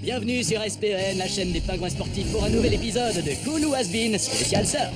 Bienvenue sur SPN, la chaîne des pingouins sportifs, pour un nouvel épisode de Cool ou Has Been spécial surf.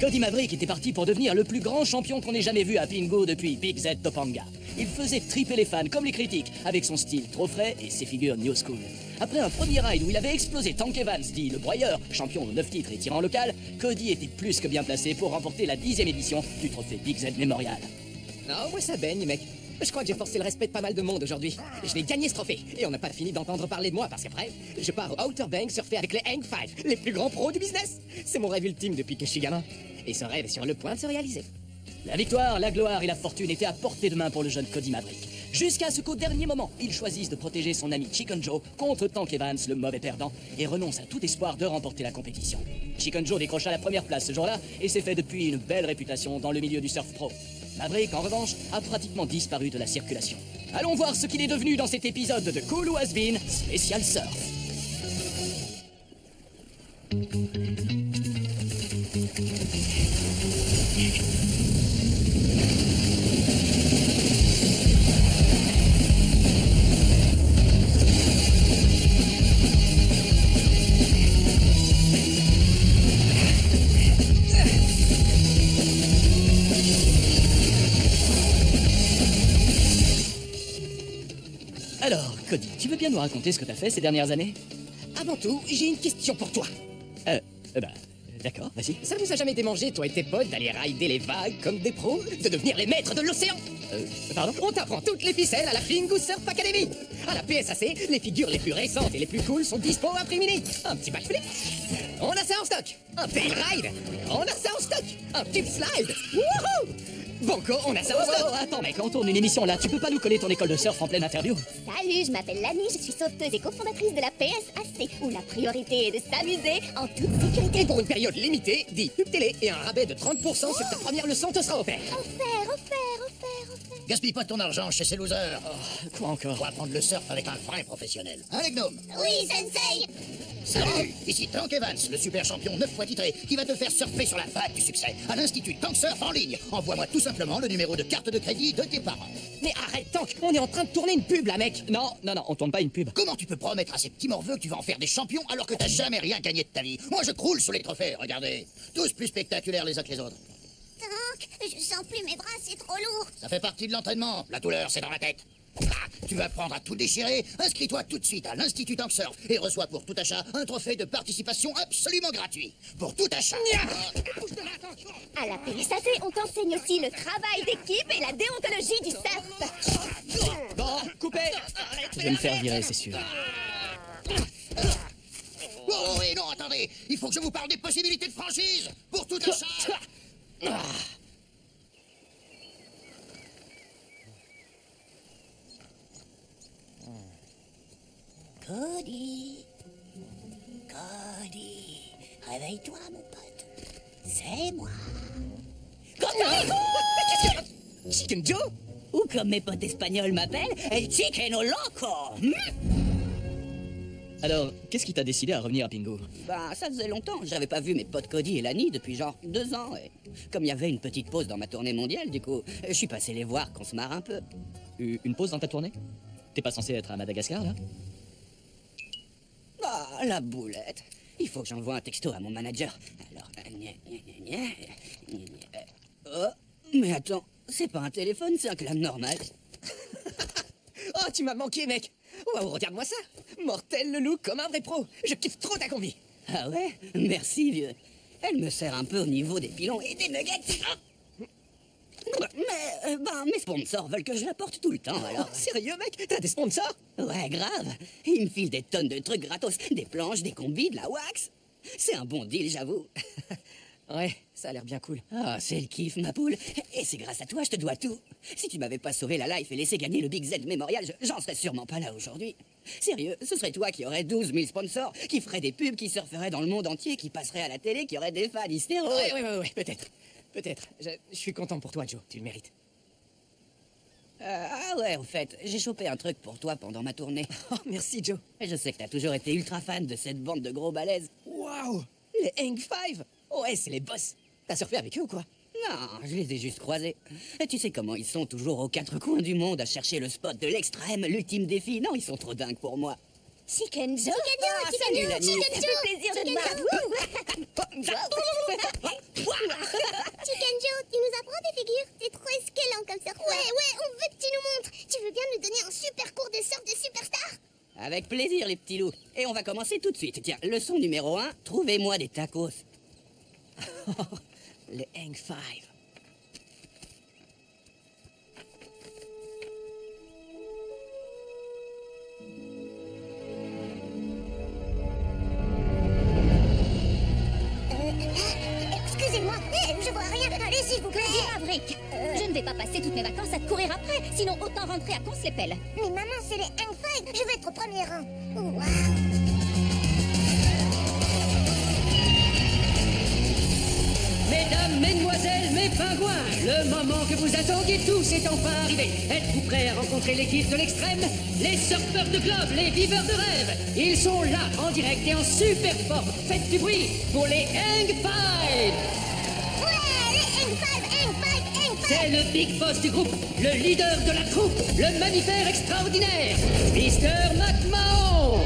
Cody Maverick était parti pour devenir le plus grand champion qu'on ait jamais vu à Pingu depuis Big Z Topanga. Il faisait triper les fans comme les critiques, avec son style trop frais et ses figures new school. Après un premier ride où il avait explosé Tank Evans, dit le broyeur, champion aux 9 titres et tirant local, Cody était plus que bien placé pour remporter la 10e édition du trophée Big Z Memorial. Non, moi ça baigne, mec. Je crois que j'ai forcé le respect de pas mal de monde aujourd'hui. Je vais gagner ce trophée. Et on n'a pas fini d'entendre parler de moi parce qu'après, je pars au Outer Banks surfer avec les Hang Five, les plus grands pros du business. C'est mon rêve ultime depuis que je suis gamin. Et ce rêve est sur le point de se réaliser. La victoire, la gloire et la fortune étaient à portée de main pour le jeune Cody Maverick. Jusqu'à ce qu'au dernier moment, il choisisse de protéger son ami Chicken Joe contre Tank Evans, le mauvais perdant, et renonce à tout espoir de remporter la compétition. Chicken Joe décrocha la première place ce jour-là et s'est fait depuis une belle réputation dans le milieu du surf pro. Maverick, en revanche, a pratiquement disparu de la circulation. Allons voir ce qu'il est devenu dans cet épisode de Cool ou Has Been spécial surf. Alors, Cody, tu veux bien nous raconter ce que t'as fait ces dernières années? Avant tout, j'ai une question pour toi. D'accord, vas-y. Ça vous a jamais démangé, toi et tes potes, d'aller rider les vagues comme des pros, de devenir les maîtres de l'océan? Pardon? On t'apprend toutes les ficelles à la Pingu Surf Academy. À la PSAC, les figures les plus récentes et les plus cool sont dispo après midi. Un petit backflip, on a ça en stock. Un tail ride, on a ça en stock. Un tip slide, wouhou! Banco, on a ça en stock. Attends mec, on tourne une émission là, tu peux pas nous coller ton école de surf en pleine interview? Salut, je m'appelle Lani, je suis sauveteuse et cofondatrice de la PSAC, où la priorité est de s'amuser en toute sécurité. Et pour une période limitée, 10 pubs télé et un rabais de 30% sur ta première leçon te sera offert. Offert. Gaspille pas ton argent chez ces losers. Quoi encore? Pour apprendre le surf avec un vrai professionnel. Hein, les gnomes? Oui, sensei. Salut, ici Tank Evans, le super champion 9 fois titré, qui va te faire surfer sur la vague du succès à l'Institut Tank Surf en ligne. Envoie-moi tout simplement le numéro de carte de crédit de tes parents. Mais arrête, Tank, on est en train de tourner une pub là, mec. Non, on tourne pas une pub. Comment tu peux promettre à ces petits morveux que tu vas en faire des champions alors que t'as jamais rien gagné de ta vie? Moi, je croule sous les trophées, regardez. Tous plus spectaculaires les uns que les autres. Tank, je sens plus mes bras, c'est trop lourd. Ça fait partie de l'entraînement. La douleur, c'est dans la tête. Ah, tu vas apprendre à tout déchirer. Inscris-toi tout de suite à l'Institut Tank Surf et reçois pour tout achat un trophée de participation absolument gratuit. Pour tout achat. À la PSAC, on t'enseigne aussi le travail d'équipe et la déontologie du surf. Bon, coupez! Je vais me faire virer, c'est sûr. Oh, et non, attendez. Il faut que je vous parle des possibilités de franchise. Pour tout achat. Cody, réveille-toi, mon pote. C'est moi. Chicken Joe? Ou comme mes potes espagnols m'appellent, El Chiqueno Loco. Alors, qu'est-ce qui t'a décidé à revenir à Pingu? Bah, ça faisait longtemps. J'avais pas vu mes potes Cody et Lani depuis genre 2 ans. Et comme il y avait une petite pause dans ma tournée mondiale, du coup, je suis passé les voir qu'on se marre un peu. Une pause dans ta tournée? T'es pas censé être à Madagascar, là? Ah, la boulette. Il faut que j'envoie un texto à mon manager. Alors, oh, mais attends, c'est pas un téléphone, c'est un clam normal. Oh, tu m'as manqué, mec. Waouh, regarde-moi ça. Mortel le look comme un vrai pro. Je kiffe trop ta combi. Ah ouais? Merci, vieux. Elle me sert un peu au niveau des pilons et des nuggets. Mais, mes sponsors veulent que je la porte tout le temps, alors. Sérieux, mec? T'as des sponsors? Ouais, grave. Ils me filent des tonnes de trucs gratos. Des planches, des combis, de la wax. C'est un bon deal, j'avoue. Ouais, ça a l'air bien cool. Ah, c'est le kiff, ma poule. Et c'est grâce à toi, je te dois tout. Si tu m'avais pas sauvé la life et laissé gagner le Big Z Memorial, j'en serais sûrement pas là aujourd'hui. Sérieux, ce serait toi qui aurais 12 000 sponsors, qui ferait des pubs, qui surferait dans le monde entier, qui passerait à la télé, qui aurait des fans hystéros. Ouais, peut-être. Peut-être. Je suis content pour toi, Joe. Tu le mérites. Ah ouais, au fait, j'ai chopé un truc pour toi pendant ma tournée. Oh, merci, Joe. Et je sais que t'as toujours été ultra fan de cette bande de gros balèzes. Waouh! Les Hang Five! Ouais, c'est les boss. T'as surfé avec eux ou quoi? Non, je les ai juste croisés. Et tu sais comment ils sont toujours aux quatre coins du monde à chercher le spot de l'extrême, l'ultime défi. Non, ils sont trop dingues pour moi. Chicken Joe. Ah, salut, Lani. Chicken Joe. Plaisir de te voir. Chicken Joe, tu nous apprends des figures? T'es trop esquelant comme ça. Ouais, on veut que tu nous montres. Tu veux bien nous donner un super cours de surf de superstar? Avec plaisir, les petits loups. Et on va commencer tout de suite. Tiens, leçon numéro 1, trouvez-moi des tacos. Les Hang Five. Excusez-moi, je vois rien. Allez, s'il vous plaît. Maverick, je ne vais pas passer toutes mes vacances à te courir après, sinon autant rentrer à Conce-les-Pelles. Mais maman, c'est les Hang Five. Je veux être au premier rang. Waouh. Mesdames, mesdemoiselles, mes pingouins, le moment que vous attendiez tous est enfin arrivé. Êtes-vous prêts à rencontrer l'équipe de l'extrême? Les surfeurs de globe, les viveurs de rêve. Ils sont là, en direct et en super forme. Faites du bruit pour les Hang Five. Ouais, les Hang Five, Hang Five, Hang Five. C'est le big boss du groupe, le leader de la troupe, le mammifère extraordinaire, Mr. McMahon.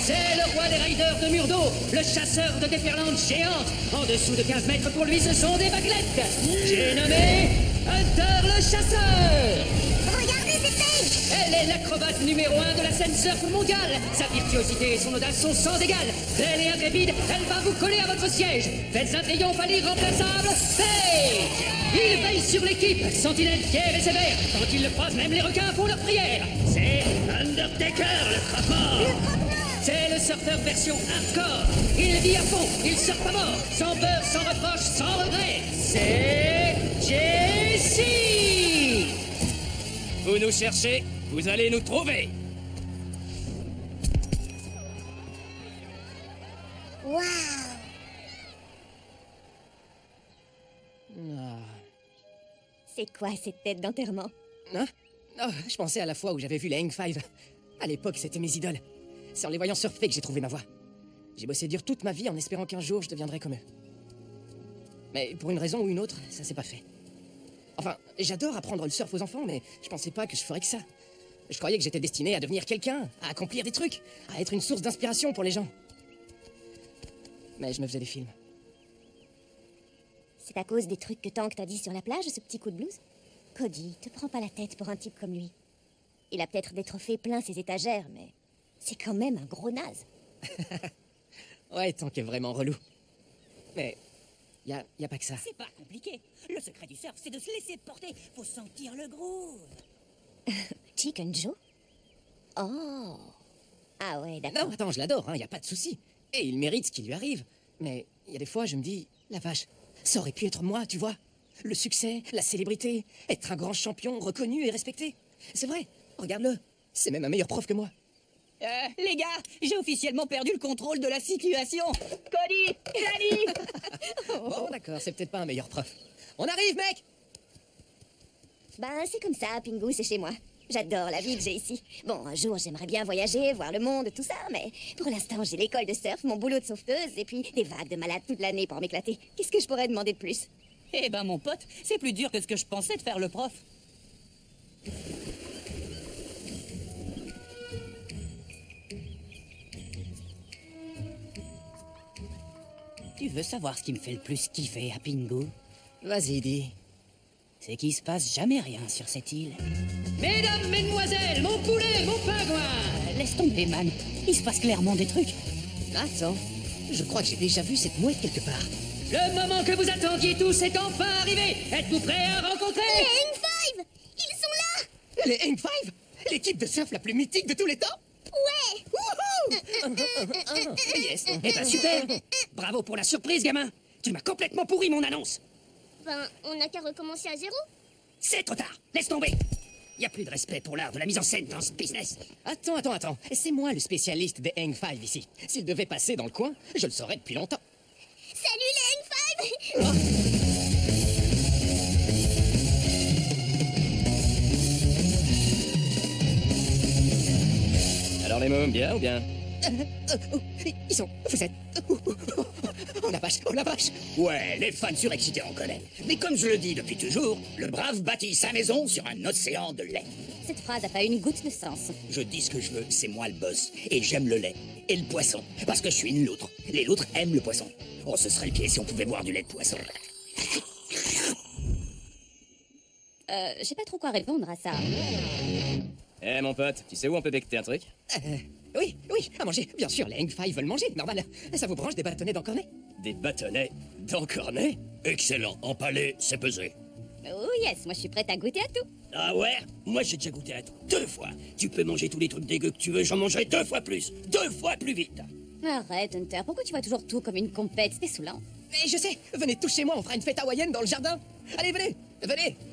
C'est le roi des riders de mur d'eau, le chasseur de déferlantes géantes. En dessous de 15 mètres pour lui, ce sont des vaguelettes. J'ai nommé Hunter le chasseur. Regardez cette Paige. Elle est l'acrobate numéro 1 de la scène surf mondiale. Sa virtuosité et son audace sont sans égal. Belle et intrépide, elle va vous coller à votre siège. Faites un triomphe à l'irremplaçable Paige. Il veille sur l'équipe, sentinelle fière et sévère. Quand il le croise, même les requins font leur prière. C'est Undertaker, le frappeur. C'est le surfeur version hardcore. Il vit à fond, il surfe à mort, sans peur, sans reproche, sans regret. C'est Jesse. Vous nous cherchez, vous allez nous trouver. Waouh. C'est quoi cette tête d'enterrement? Hein? Oh, je pensais à la fois où j'avais vu les Hang Five. À l'époque, c'était mes idoles. C'est en les voyant surfer que j'ai trouvé ma voie. J'ai bossé dur toute ma vie en espérant qu'un jour je deviendrais comme eux. Mais pour une raison ou une autre, ça s'est pas fait. Enfin, j'adore apprendre le surf aux enfants, mais je pensais pas que je ferais que ça. Je croyais que j'étais destiné à devenir quelqu'un, à accomplir des trucs, à être une source d'inspiration pour les gens. Mais je me faisais des films. C'est à cause des trucs que Tank t'a dit sur la plage, ce petit coup de blues? Cody, te prends pas la tête pour un type comme lui. Il a peut-être des trophées plein ses étagères, mais c'est quand même un gros naze. Ouais, Tank est vraiment relou. Mais y a pas que ça. C'est pas compliqué. Le secret du surf, c'est de se laisser porter. Faut sentir le groove. Chicken Joe? Oh. Ah ouais, d'accord. Non, attends, je l'adore, hein, y a pas de souci. Et il mérite ce qui lui arrive. Mais il y a des fois, je me dis, la vache, ça aurait pu être moi, tu vois. Le succès, la célébrité, être un grand champion reconnu et respecté. C'est vrai, regarde-le. C'est même un meilleur prof que moi. Les gars, j'ai officiellement perdu le contrôle de la situation. Cody, Lani. Bon, d'accord, c'est peut-être pas un meilleur prof. On arrive, mec! Ben, c'est comme ça, Pingu, c'est chez moi. J'adore la vie que j'ai ici. Bon, un jour, j'aimerais bien voyager, voir le monde, tout ça, mais pour l'instant, j'ai l'école de surf, mon boulot de sauveteuse, et puis des vagues de malades toute l'année pour m'éclater. Qu'est-ce que je pourrais demander de plus? Eh ben, mon pote, c'est plus dur que ce que je pensais de faire le prof. Tu veux savoir ce qui me fait le plus kiffer à Pingu? Vas-y, dis. C'est qu'il se passe jamais rien sur cette île. Mesdames, mesdemoiselles, mon poulet, mon pingouin. Laisse tomber, man. Il se passe clairement des trucs. Attends, je crois que j'ai déjà vu cette mouette quelque part. Le moment que vous attendiez tous est enfin arrivé. Êtes-vous prêts à rencontrer Les Hang Five! Ils sont là! Les Hang Five? L'équipe de surf la plus mythique de tous les temps? Ouais! Wouhou! Yes! Eh ben super. Bravo pour la surprise, gamin. Tu m'as complètement pourri mon annonce. Ben, on n'a qu'à recommencer à zéro. C'est trop tard. Laisse tomber. Y a plus de respect pour l'art de la mise en scène dans ce business. Attends. C'est moi le spécialiste des Hang Five ici. S'il devait passer dans le coin, je le saurais depuis longtemps. Salut les Hang Five! Alors les mômes, bien ou bien? Ils sont... Vous êtes... Oh la vache, oh la vache. Ouais, les fans surexcités en connaissent. Mais comme je le dis depuis toujours, le brave bâtit sa maison sur un océan de lait. Cette phrase a pas une goutte de sens. Je dis ce que je veux, c'est moi le boss. Et j'aime le lait. Et le poisson. Parce que je suis une loutre. Les loutres aiment le poisson. Oh, ce serait le pied si on pouvait boire du lait de poisson. Je sais pas trop quoi répondre à ça. Eh mon pote, tu sais où on peut becter un truc? Oui, à manger. Bien sûr, les Hang Five veulent manger, normal. Ça vous branche des bâtonnets d'encornet? Des bâtonnets d'encornet? Excellent. Empalé, c'est pesé. Oh yes, moi je suis prête à goûter à tout. Ah ouais? Moi j'ai déjà goûté à tout. 2 fois. Tu peux manger tous les trucs dégueux que tu veux, j'en mangerai 2 fois plus. 2 fois plus vite. Arrête, Hunter, pourquoi tu vois toujours tout comme une compète? C'est saoulant. Mais je sais, venez tous chez moi, on fera une fête hawaïenne dans le jardin. Allez, venez.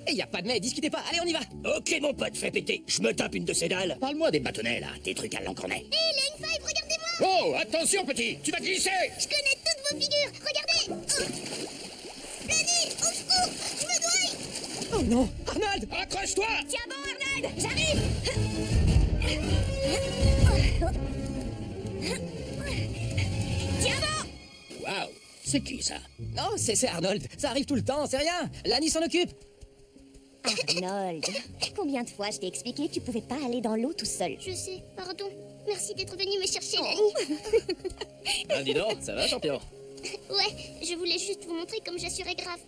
Et y a pas de mais, discutez pas, allez, on y va. Ok mon pote, fais péter. Je me tape une de ces dalles. Parle-moi des bâtonnets là, tes trucs à l'encornet. Hé, les Hang Five, regardez-moi! Oh, attention petit, tu vas glisser. Je connais toutes vos figures, regardez! Oh. Danny, au secours! Je me dois! Oh non, Arnold. Accroche-toi. Tiens bon, Arnold! J'arrive! Tiens bon! Waouh, c'est qui ça? Non, c'est Arnold, ça arrive tout le temps, c'est rien. Lani s'en occupe. Arnold, combien de fois je t'ai expliqué que tu pouvais pas aller dans l'eau tout seul? Je sais, pardon. Merci d'être venu me chercher, Lani. Ah dis donc, ça va champion? Ouais, je voulais juste vous montrer comme j'assurais grave.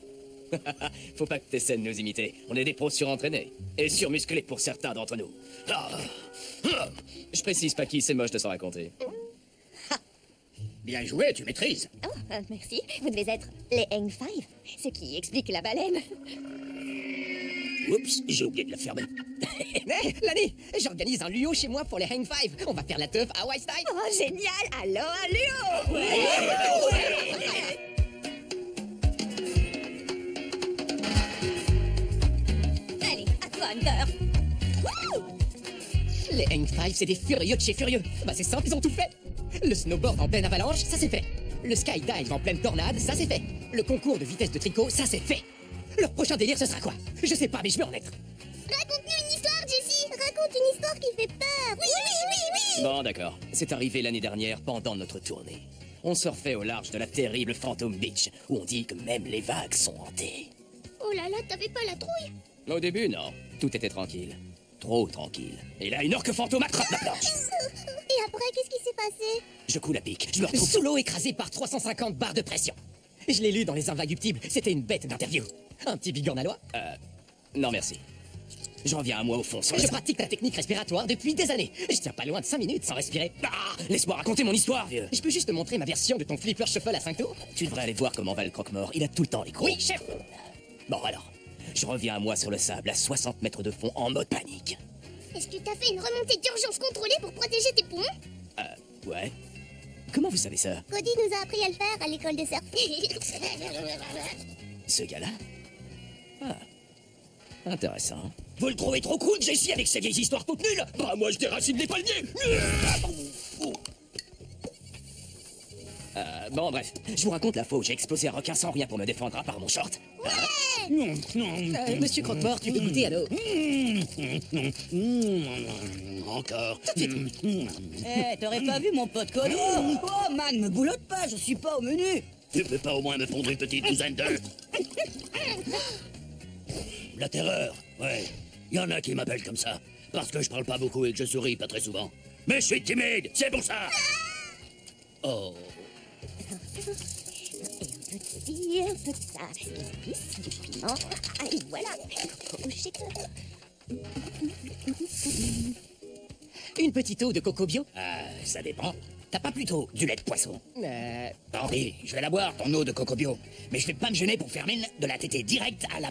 Faut pas que t'essaies de nous imiter. On est des pros surentraînés. Et surmusclés pour certains d'entre nous. Je précise pas qui, c'est moche de s'en raconter. Bien joué, tu maîtrises. Oh, merci. Vous devez être les Hang Five, ce qui explique la baleine. Oups, j'ai oublié de la fermer. Hé, Lani, j'organise un luo chez moi pour les Hang Five. On va faire la teuf à White Style. Oh, génial! Alors, un Léo! Allez, à toi, Hunter. Les Hang Five, c'est des furieux de chez furieux. Bah c'est simple, ils ont tout fait. Le snowboard en pleine avalanche, ça c'est fait. Le skydive en pleine tornade, ça c'est fait. Le concours de vitesse de tricot, ça c'est fait. Leur prochain délire, ce sera quoi? Je sais pas, mais je veux en être. Raconte-nous une histoire, Jessie. Raconte une histoire qui fait peur. Oui. Bon d'accord, c'est arrivé l'année dernière pendant notre tournée. On surfait au large de la terrible Phantom Beach, où on dit que même les vagues sont hantées. Oh là là, t'avais pas la trouille? Au début, non. Tout était tranquille. Trop tranquille. Et là, une orque fantôme attrape ma planche. Et après, qu'est-ce qui s'est passé? Je coule à pic. Je me retrouve Sous l'eau écrasé par 350 barres de pression. Je l'ai lu dans les Invaluctibles, c'était une bête d'interview. Un petit bigorne à loi. Non, merci. Je reviens à moi au fond. Sans Je pratique ta technique respiratoire depuis des années. Je tiens pas loin de 5 minutes sans respirer. Ah, laisse-moi raconter mon histoire, vieux. Je peux juste te montrer ma version de ton flipper shuffle à 5 tours? Tu devrais aller voir comment va le croque-mort. Il a tout le temps les crocs. Oui, chef. Bon, alors. Je reviens à moi sur le sable, à 60 mètres de fond, en mode panique. Est-ce que t'as fait une remontée d'urgence contrôlée pour protéger tes poumons? Ouais. Comment vous savez ça? Cody nous a appris à le faire à l'école de surf. Ce gars-là? Ah. Intéressant. Vous le trouvez trop cool, Jessie, avec ses vieilles histoires toutes nulles? Bah moi je déracine les palmiers. Bon, bref. Je vous raconte la fois où j'ai explosé un requin sans rien pour me défendre à part mon short. Monsieur Croque-Mort, tu peux goûter à l'eau. Encore. Eh, t'aurais pas vu mon pote Kodo? Oh man, me boulotte pas, je suis pas au menu. Tu peux pas au moins me fondre une petite douzaine d'œufs? La terreur, ouais. Y en a qui m'appellent comme ça. Parce que je parle pas beaucoup et que je souris pas très souvent. Mais je suis timide, c'est pour ça. Oh. Et un peu de ça, des épices, du piment. Ah, et voilà, coco shaker. Une petite eau de coco bio. Ça dépend. T'as pas plutôt du lait de poisson? Euh, Tant pis, je vais la boire, ton eau de coco bio. Mais je vais pas me gêner pour faire mine de la téter direct à la